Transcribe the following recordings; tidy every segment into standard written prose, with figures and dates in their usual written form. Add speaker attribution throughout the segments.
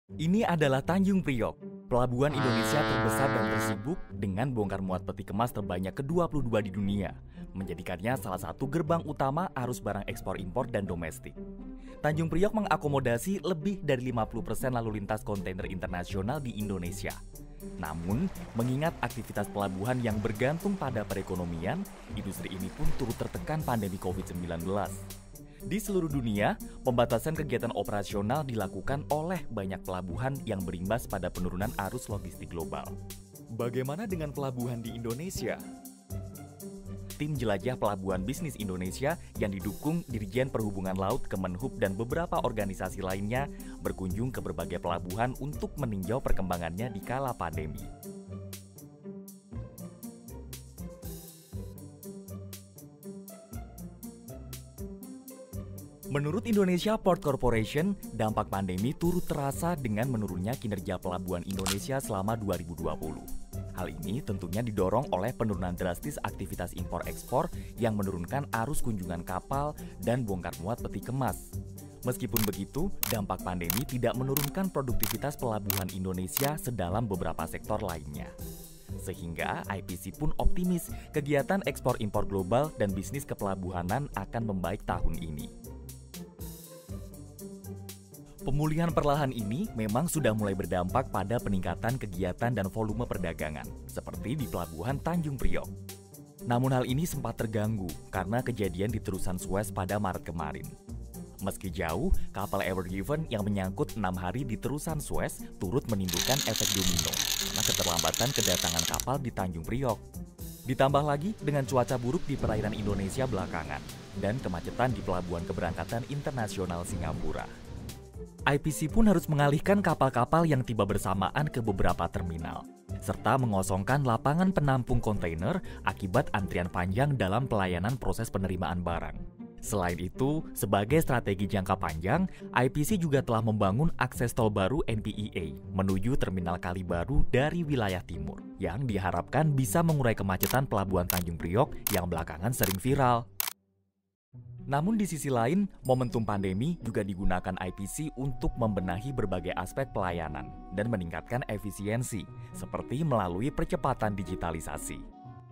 Speaker 1: Ini adalah Tanjung Priok, pelabuhan Indonesia terbesar dan tersibuk dengan bongkar muat peti kemas terbanyak ke-22 di dunia, menjadikannya salah satu gerbang utama arus barang ekspor impor dan domestik. Tanjung Priok mengakomodasi lebih dari 50% lalu lintas kontainer internasional di Indonesia. Namun, mengingat aktivitas pelabuhan yang bergantung pada perekonomian, industri ini pun turut tertekan pandemi COVID-19. Di seluruh dunia, pembatasan kegiatan operasional dilakukan oleh banyak pelabuhan yang berimbas pada penurunan arus logistik global. Bagaimana dengan pelabuhan di Indonesia? Tim Jelajah Pelabuhan Bisnis Indonesia yang didukung Dirjen Perhubungan Laut Kemenhub dan beberapa organisasi lainnya berkunjung ke berbagai pelabuhan untuk meninjau perkembangannya di kala pandemi. Menurut Indonesia Port Corporation, dampak pandemi turut terasa dengan menurunnya kinerja pelabuhan Indonesia selama 2020. Hal ini tentunya didorong oleh penurunan drastis aktivitas impor-ekspor yang menurunkan arus kunjungan kapal dan bongkar muat peti kemas. Meskipun begitu, dampak pandemi tidak menurunkan produktivitas pelabuhan Indonesia sedalam beberapa sektor lainnya. Sehingga IPC pun optimis kegiatan ekspor-impor global dan bisnis kepelabuhanan akan membaik tahun ini. Pemulihan perlahan ini memang sudah mulai berdampak pada peningkatan kegiatan dan volume perdagangan, seperti di Pelabuhan Tanjung Priok. Namun hal ini sempat terganggu karena kejadian di terusan Suez pada Maret kemarin. Meski jauh, kapal Ever Given yang menyangkut 6 hari di terusan Suez turut menimbulkan efek domino karena keterlambatan kedatangan kapal di Tanjung Priok. Ditambah lagi dengan cuaca buruk di perairan Indonesia belakangan dan kemacetan di Pelabuhan Keberangkatan Internasional Singapura. IPC pun harus mengalihkan kapal-kapal yang tiba bersamaan ke beberapa terminal, serta mengosongkan lapangan penampung kontainer akibat antrian panjang dalam pelayanan proses penerimaan barang. Selain itu, sebagai strategi jangka panjang, IPC juga telah membangun akses tol baru NPEA menuju Terminal Kali Baru dari wilayah timur, yang diharapkan bisa mengurai kemacetan Pelabuhan Tanjung Priok yang belakangan sering viral. Namun di sisi lain, momentum pandemi juga digunakan IPC untuk membenahi berbagai aspek pelayanan dan meningkatkan efisiensi, seperti melalui percepatan digitalisasi.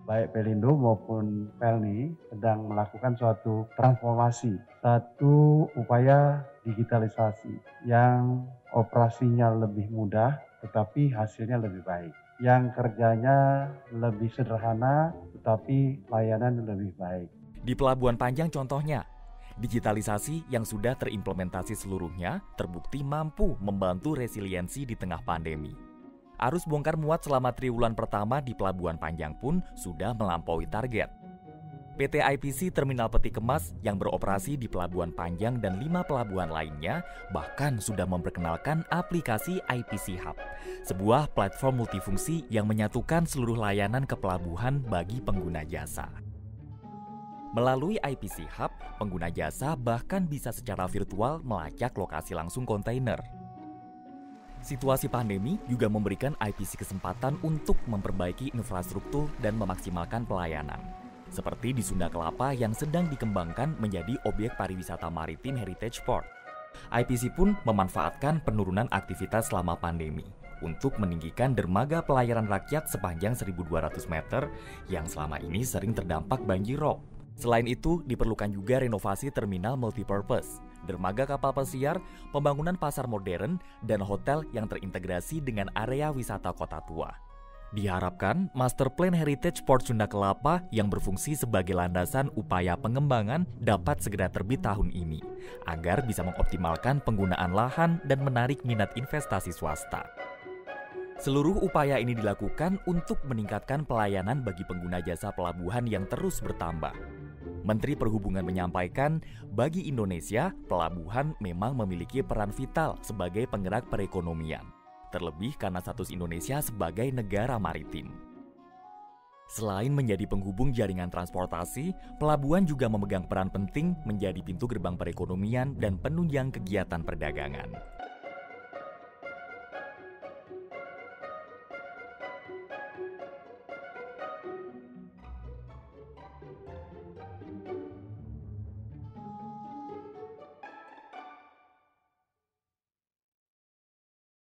Speaker 2: Baik Pelindo maupun Pelni sedang melakukan suatu transformasi, satu upaya digitalisasi yang operasinya lebih mudah tetapi hasilnya lebih baik, yang kerjanya lebih sederhana tetapi layanan lebih baik.
Speaker 1: Di Pelabuhan Panjang contohnya, digitalisasi yang sudah terimplementasi seluruhnya terbukti mampu membantu resiliensi di tengah pandemi. Arus bongkar muat selama triwulan pertama di Pelabuhan Panjang pun sudah melampaui target. PT IPC Terminal Peti Kemas yang beroperasi di Pelabuhan Panjang dan 5 pelabuhan lainnya bahkan sudah memperkenalkan aplikasi IPC Hub, sebuah platform multifungsi yang menyatukan seluruh layanan kepelabuhan bagi pengguna jasa. Melalui IPC Hub, pengguna jasa bahkan bisa secara virtual melacak lokasi langsung kontainer. Situasi pandemi juga memberikan IPC kesempatan untuk memperbaiki infrastruktur dan memaksimalkan pelayanan. Seperti di Sunda Kelapa yang sedang dikembangkan menjadi objek pariwisata maritim Heritage Port. IPC pun memanfaatkan penurunan aktivitas selama pandemi untuk meninggikan dermaga pelayaran rakyat sepanjang 1.200 meter yang selama ini sering terdampak banjirop. Selain itu, diperlukan juga renovasi terminal multipurpose, dermaga kapal pesiar, pembangunan pasar modern, dan hotel yang terintegrasi dengan area wisata kota tua. Diharapkan, Master Plan Heritage Port Sunda Kelapa yang berfungsi sebagai landasan upaya pengembangan dapat segera terbit tahun ini, agar bisa mengoptimalkan penggunaan lahan dan menarik minat investasi swasta. Seluruh upaya ini dilakukan untuk meningkatkan pelayanan bagi pengguna jasa pelabuhan yang terus bertambah. Menteri Perhubungan menyampaikan, bagi Indonesia, pelabuhan memang memiliki peran vital sebagai penggerak perekonomian, terlebih karena status Indonesia sebagai negara maritim. Selain menjadi penghubung jaringan transportasi, pelabuhan juga memegang peran penting menjadi pintu gerbang perekonomian dan penunjang kegiatan perdagangan.